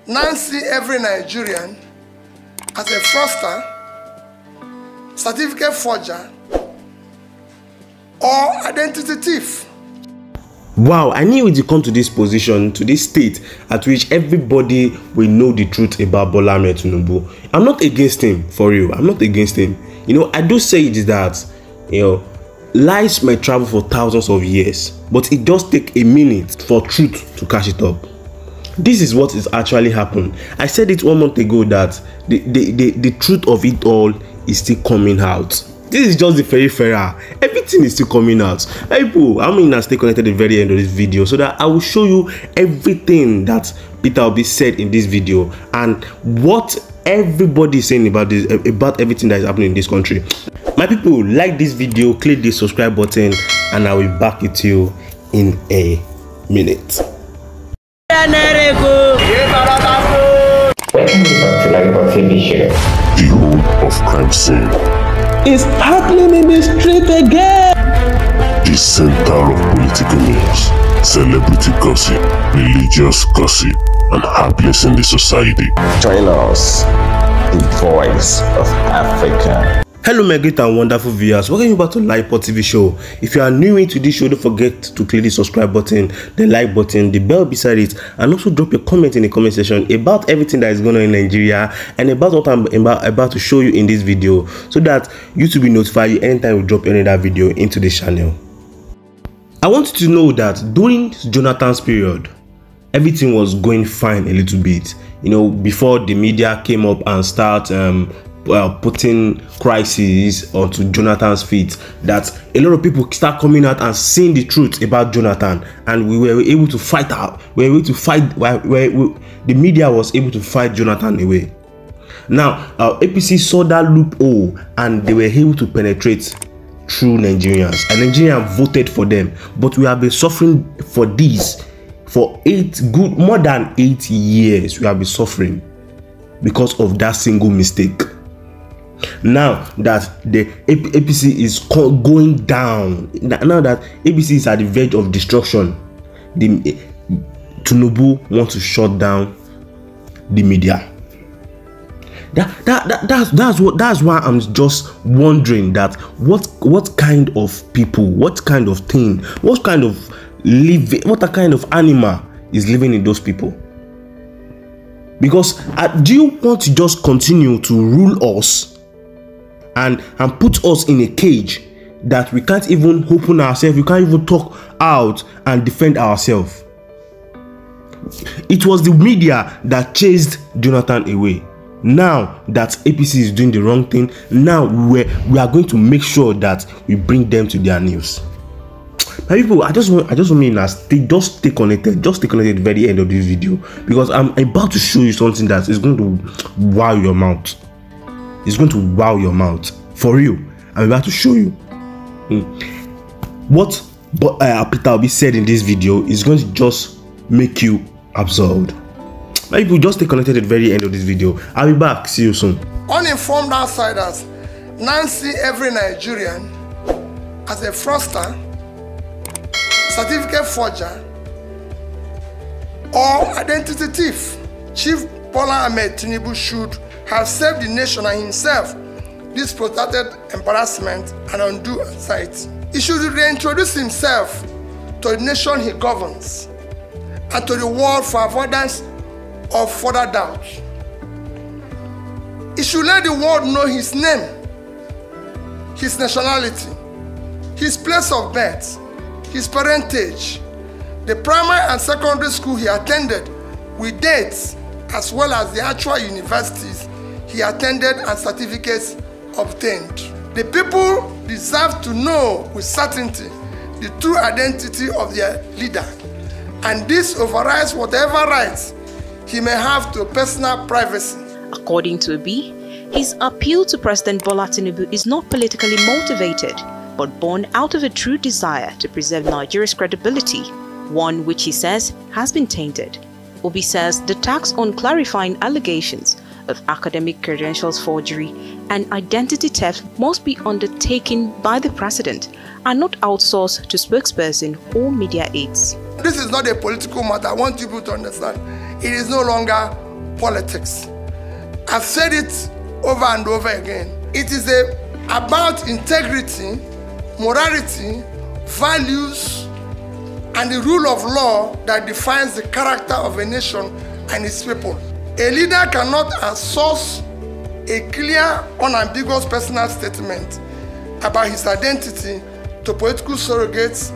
now see every Nigerian as a fraudster, certificate forger, or identity thief. Wow, I knew it would come to this position, to this state at which everybody will know the truth about Bola Ahmed Tinubu. I'm not against him, for real. I'm not against him. You know, I do say it is that, you know, lies may travel for thousands of years, but it does take a minute for truth to catch it up. This is what is actually happened. I said it 1 month ago that the truth of it all is still coming out. This is just the peripheral. Everything is still coming out. People, I'm going to stay connected at the very end of this video so that I will show you everything that Peter Obi said in this video and what everybody is saying about this, about everything that is happening in this country. My people, like this video, click the subscribe button, and I will be back with you in a minute. Welcome back to LAJUPOG TV show. The whole of crime scene is happening in the street again. The center of political news, celebrity gossip, religious gossip, and happenings in the society. Join us, the voice of Africa. Hello my great and wonderful viewers, welcome back to LAJUPOG TV show. If you are new into this show, don't forget to click the subscribe button, the like button, the bell beside it, and also drop a comment in the comment section about everything that is going on in Nigeria and about what I'm about to show you in this video, so that YouTube will notify you anytime we drop any other video into this channel. I want you to know that during Jonathan's period, everything was going fine a little bit. You know, before the media came up and start putting crises onto Jonathan's feet, that a lot of people start coming out and saying the truth about Jonathan, and we were able to fight out. We were able to fight. The media was able to fight Jonathan away. Now, APC saw that loophole and they were able to penetrate through Nigerians, and Nigerians voted for them. But we have been suffering for this for more than 8 years. We have been suffering because of that single mistake. Now that the APC is going down, now that APC is at the verge of destruction, Tinubu wants to shut down the media. That's why I'm just wondering that what kind of people, what kind of thing, what kind of animal is living in those people? Because do you want to just continue to rule us and put us in a cage that we can't even open ourselves, we can't even talk out and defend ourselves? It was the media that chased Jonathan away. Now that APC is doing the wrong thing, now we are going to make sure that we bring them to their news. My people, I just want me to stay connected. Just stay connected at the very end of this video, because I'm about to show you something that is going to wow your mouth. It's going to wow your mouth. For real. I'm about to show you. What Peter Obi said in this video is going to just make you absorbed. My people, just stay connected at the very end of this video. I'll be back. See you soon. Uninformed outsiders now see every Nigerian as a fraudster, certificate forger, or identity thief. Chief Bola Ahmed Tinubu should have saved the nation and himself this protracted embarrassment and undue anxiety. He should reintroduce himself to the nation he governs and to the world for avoidance of further doubt. He should let the world know his name, his nationality, his place of birth, his parentage, the primary and secondary school he attended with dates, as well as the actual universities he attended and certificates obtained. The people deserve to know with certainty the true identity of their leader, and this overrides whatever rights he may have to personal privacy. According to Obi, his appeal to President Bola Tinubu is not politically motivated, but born out of a true desire to preserve Nigeria's credibility, one which he says has been tainted. Obi says the tax on clarifying allegations of academic credentials forgery and identity theft must be undertaken by the president and not outsourced to spokesperson or media aides. This is not a political matter. I want people to understand. It is no longer politics. I've said it over and over again. It is about integrity, morality, values, and the rule of law that defines the character of a nation and its people. A leader cannot source a clear, unambiguous personal statement about his identity to political surrogates,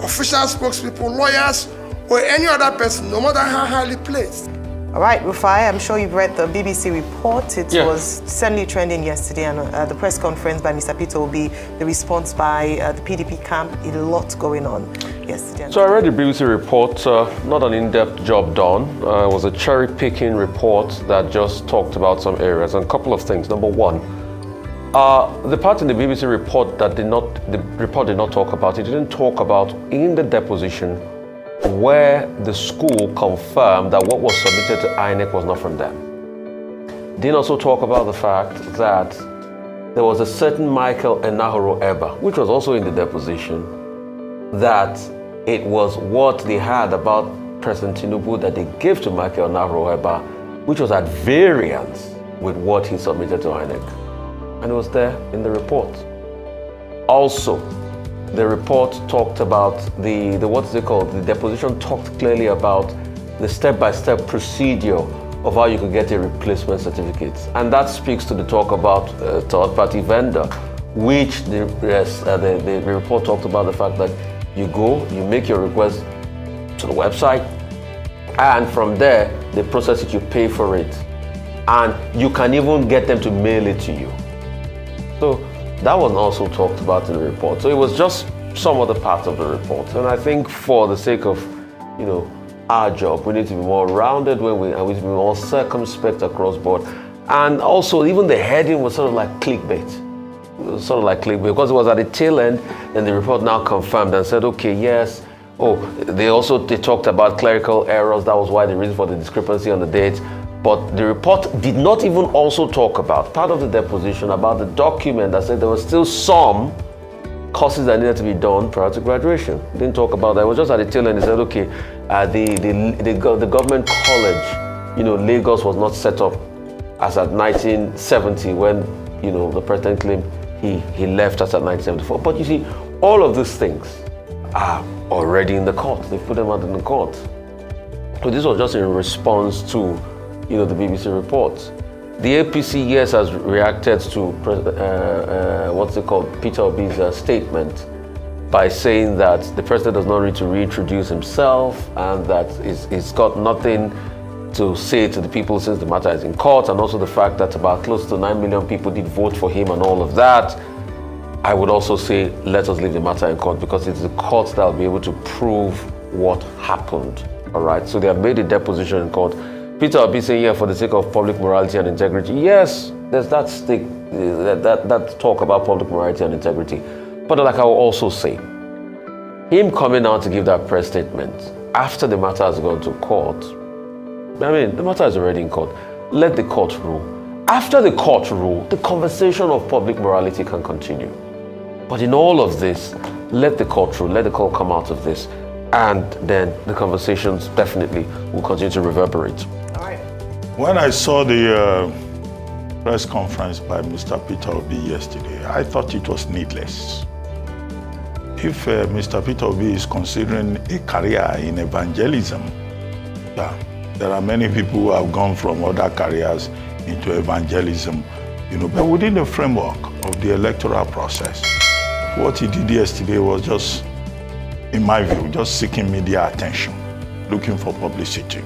official spokespeople, lawyers, or any other person, no matter how highly placed. All right, Rufai, I'm sure you've read the BBC report. It was certainly trending yesterday, and the press conference by Mr. Peter Obi, the response by the PDP camp, a lot going on yesterday. So I read the BBC report, not an in-depth job done. It was a cherry-picking report that just talked about some areas and a couple of things. Number one, the part in the BBC report that the report did not talk about, it didn't talk about in the deposition where the school confirmed that what was submitted to INEC was not from them. Didn't also talk about the fact that there was a certain Michael Enahoro Eba, which was also in the deposition, that it was what they had about President Tinubu that they gave to Michael Enahoro Eba, which was at variance with what he submitted to INEC. And it was there in the report. Also, the report talked about the what's it called? The deposition talked clearly about the step-by-step procedure of how you could get a replacement certificate. And that speaks to the talk about third-party vendor, which the report talked about the fact that you go, you make your request to the website, and from there, they process it, you pay for it. And you can even get them to mail it to you. So that was also talked about in the report. So it was just some other parts of the report. And I think for the sake of, our job, we need to be more rounded and we need to be more circumspect across board. And also, even the heading was sort of like clickbait. It was sort of like clickbait because it was at the tail end, and the report now confirmed and said, okay, yes. Oh, they talked about clerical errors. That was why the reason for the discrepancy on the date. But the report did not even also talk about, part of the deposition, about the document that said there were still some courses that needed to be done prior to graduation. Didn't talk about that. It was just at the tail end. They said, okay, the government college, Lagos was not set up as at 1970 when, the president claimed he left us at 1974. But you see, all of these things are already in the court. They put them out in the court. So this was just in response to the BBC reports. The APC, yes, has reacted to Peter Obi's statement by saying that the president does not need to reintroduce himself and that he's got nothing to say to the people since the matter is in court, and also the fact that about close to 9 million people did vote for him and all of that. I would also say, let us leave the matter in court because it's the court that will be able to prove what happened. All right, so they have made a deposition in court. Peter Obi saying, yeah, for the sake of public morality and integrity. Yes, there's that talk about public morality and integrity. But like I will also say, him coming out to give that press statement after the matter has gone to court, the matter is already in court. Let the court rule. After the court rule, the conversation of public morality can continue. But in all of this, let the court rule, let the court come out of this, and then the conversations definitely will continue to reverberate. When I saw the press conference by Mr. Peter Obi yesterday, I thought it was needless. If Mr. Peter Obi is considering a career in evangelism, there are many people who have gone from other careers into evangelism, but within the framework of the electoral process. What he did yesterday was just, in my view, just seeking media attention, looking for publicity.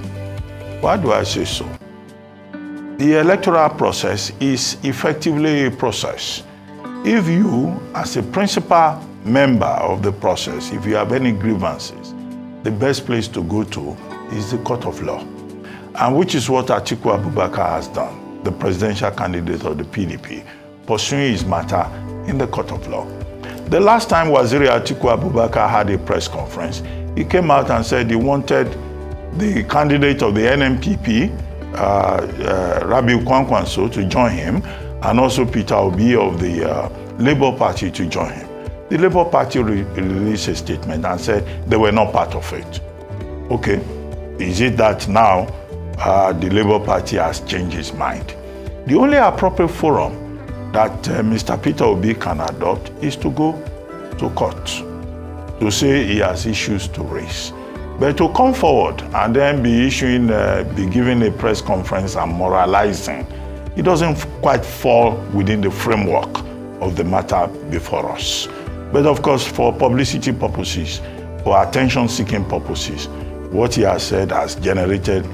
Why do I say so? The electoral process is effectively a process. If you, as a principal member of the process, if you have any grievances, the best place to go to is the court of law, and which is what Atiku Abubakar has done, the presidential candidate of the PDP, pursuing his matter in the court of law. The last time Waziri Atiku Abubakar had a press conference, he came out and said he wanted the candidate of the NNPP, Rabiu Kwankwanso, to join him, and also Peter Obi of the Labour Party to join him. The Labour Party released a statement and said they were not part of it. Okay, is it that now the Labour Party has changed its mind. The only appropriate forum that Mr. Peter Obi can adopt is to go to court to say he has issues to raise. But to come forward and then be giving a press conference and moralizing, it doesn't quite fall within the framework of the matter before us. But of course, for publicity purposes, for attention-seeking purposes, what he has said has generated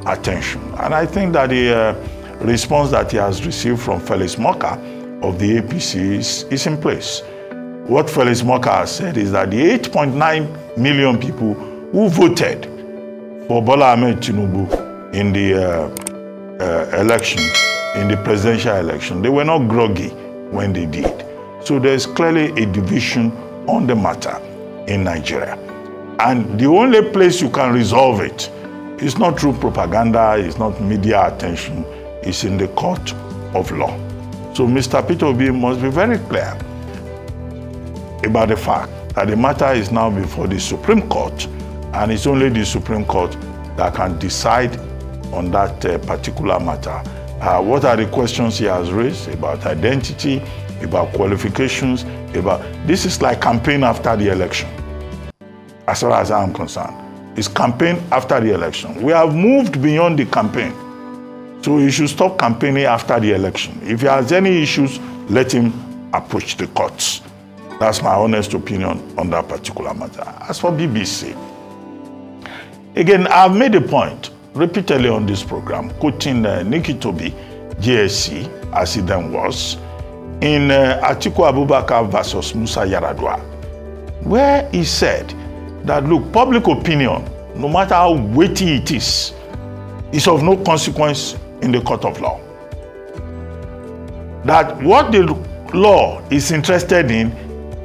attention. And I think that the response that he has received from Felix Moka of the APC is in place. What Felix Moka has said is that the 8.9 million people who voted for Bola Ahmed Tinubu in the election, in the presidential election, they were not groggy when they did. So there's clearly a division on the matter in Nigeria. And the only place you can resolve it is not through propaganda, it's not media attention, it's in the court of law. So Mr. Peter Obi must be very clear about the fact that the matter is now before the Supreme Court, and it's only the Supreme Court that can decide on that particular matter. What are the questions he has raised about identity, about qualifications, this is like campaign after the election, as far as I'm concerned. It's campaign after the election. We have moved beyond the campaign. So he should stop campaigning after the election. If he has any issues, let him approach the courts. That's my honest opinion on that particular matter. As for BBC, again, I've made a point repeatedly on this program, quoting Nikki Toby, JSC, as he then was, in Atiku Abubakar versus Musa Yar'Adua, where he said that, look, public opinion, no matter how weighty it is of no consequence in the court of law. That what the law is interested in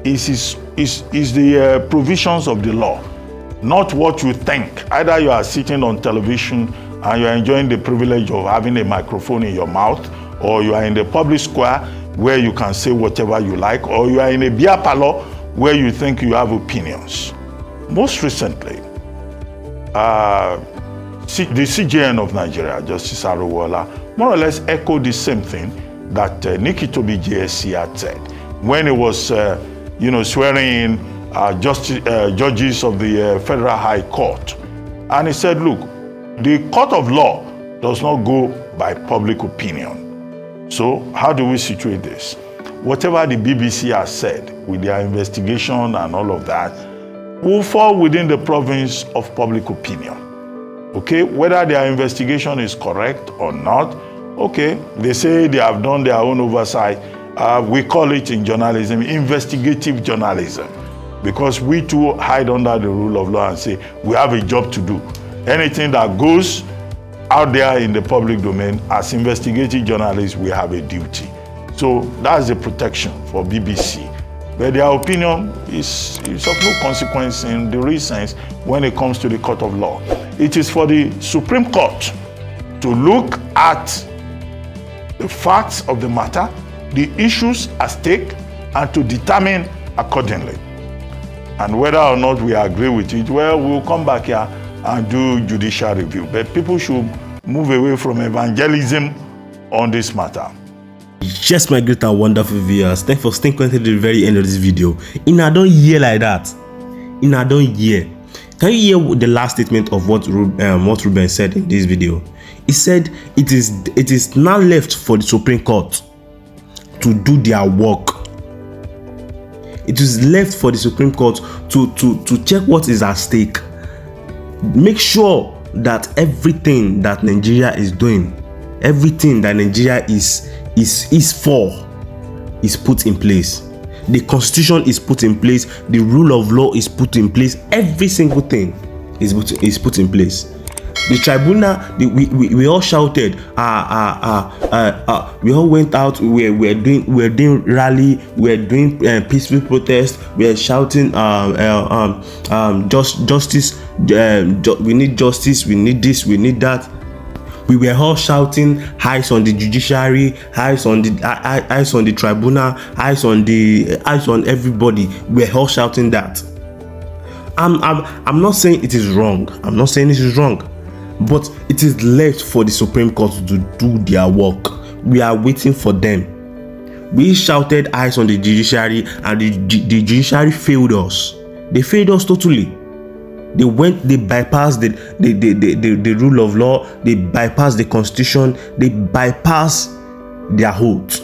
is the provisions of the law, not what you think. Either you are sitting on television and you are enjoying the privilege of having a microphone in your mouth, or you are in the public square where you can say whatever you like, or you are in a beer parlor where you think you have opinions. Most recently, the CJN of Nigeria, Justice Arowala, more or less echoed the same thing that Nikki Toby JSC had said when he was, swearing in judges of the Federal High Court. And he said, look, the court of law does not go by public opinion. So how do we situate this? Whatever the BBC has said with their investigation and all of that will fall within the province of public opinion. Okay, whether their investigation is correct or not, okay, they say they have done their own oversight. We call it in journalism investigative journalism, because we too hide under the rule of law and say we have a job to do. Anything that goes out there in the public domain, as investigative journalists, we have a duty. So that's the protection for BBC. But their opinion is of no consequence in the real sense when it comes to the court of law. It is for the Supreme Court to look at the facts of the matter, the issues at stake, and to determine accordingly. And whether or not we agree with it, well, we'll come back here and do judicial review. But people should move away from evangelism on this matter. Yes, my great and wonderful viewers, thanks for staying connected to the very end of this video. I don't hear like that. I don't hear. Can you hear the last statement of what Ruben said in this video? He said it is now left for the Supreme Court to do their work. It is left for the Supreme Court to check what is at stake. Make sure that everything that Nigeria is doing, everything that Nigeria is for, is put in place. The constitution is put in place. The rule of law is put in place. Every single thing is put in place. The tribunal, we all shouted, we all went out, we're doing rally, we're doing peaceful protest, we're shouting justice, we need justice, we need this, we need that. We were all shouting eyes on the judiciary, eyes on the tribunal, eyes on everybody. We're all shouting that. I'm not saying it is wrong. I'm not saying it is wrong. But it is left for the Supreme Court to do their work. We are waiting for them. We shouted eyes on the judiciary, and the judiciary failed us. They failed us totally. They bypassed the rule of law, they bypassed the constitution, they bypassed their oath,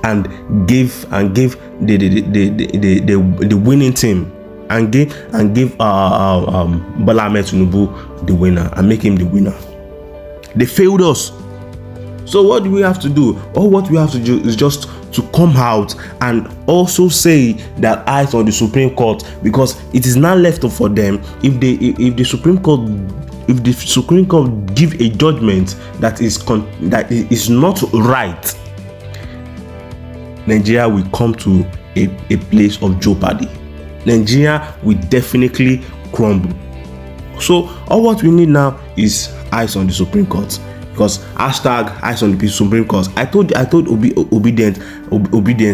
and gave the winning team, and gave Bola Ahmed Tinubu the winner, and make him the winner. They failed us. So what do we have to do? All what we have to do is just to come out and also say that eyes on the Supreme Court, because it is now left for them. If the Supreme Court give a judgment that is not right, Nigeria will come to a place of jeopardy. Nigeria will definitely crumble. So all what we need now is eyes on the Supreme Court. Because hashtag eyes on the Supreme Court. I told obedience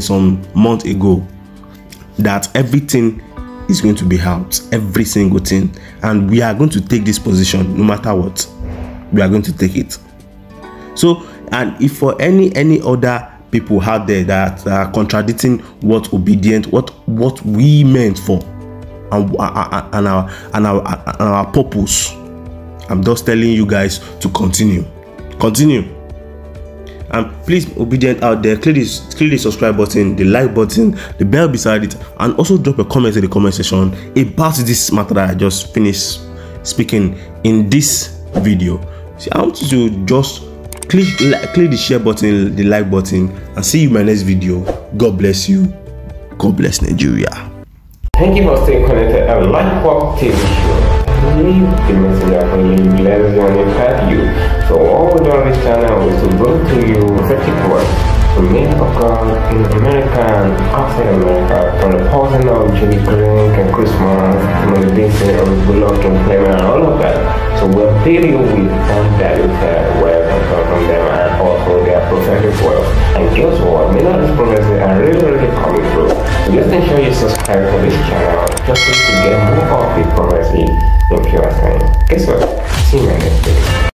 some month ago that everything is going to be out, every single thing, and we are going to take this position no matter what. We are going to take it. So, and if for any other people out there that are contradicting what we meant for and our purpose, I'm just telling you guys to continue. And please, obedient out there, click the subscribe button, the like button, the bell beside it, and also drop a comment in the comment section about this matter that I just finished speaking in this video. See, I want you to just click the share button, the like button, and see you in my next video. God bless you. God bless Nigeria. Thank you for staying connected at LAJUPOG TV show. Leave the message for you, let us impact you. So all we do on this channel is to bring to you prophetic words from men of God in America and outside America, from the person of Judy Green and Christmas, from the Disney of Bullock and Clement and all of that. So we'll fill you with undiluted words from them, and also their prophetic words. And guess what? Many of these prophecies are really coming through. So just ensure you subscribe to this channel just to get more of the prophecy in pure time. Guess what? See you in my next video.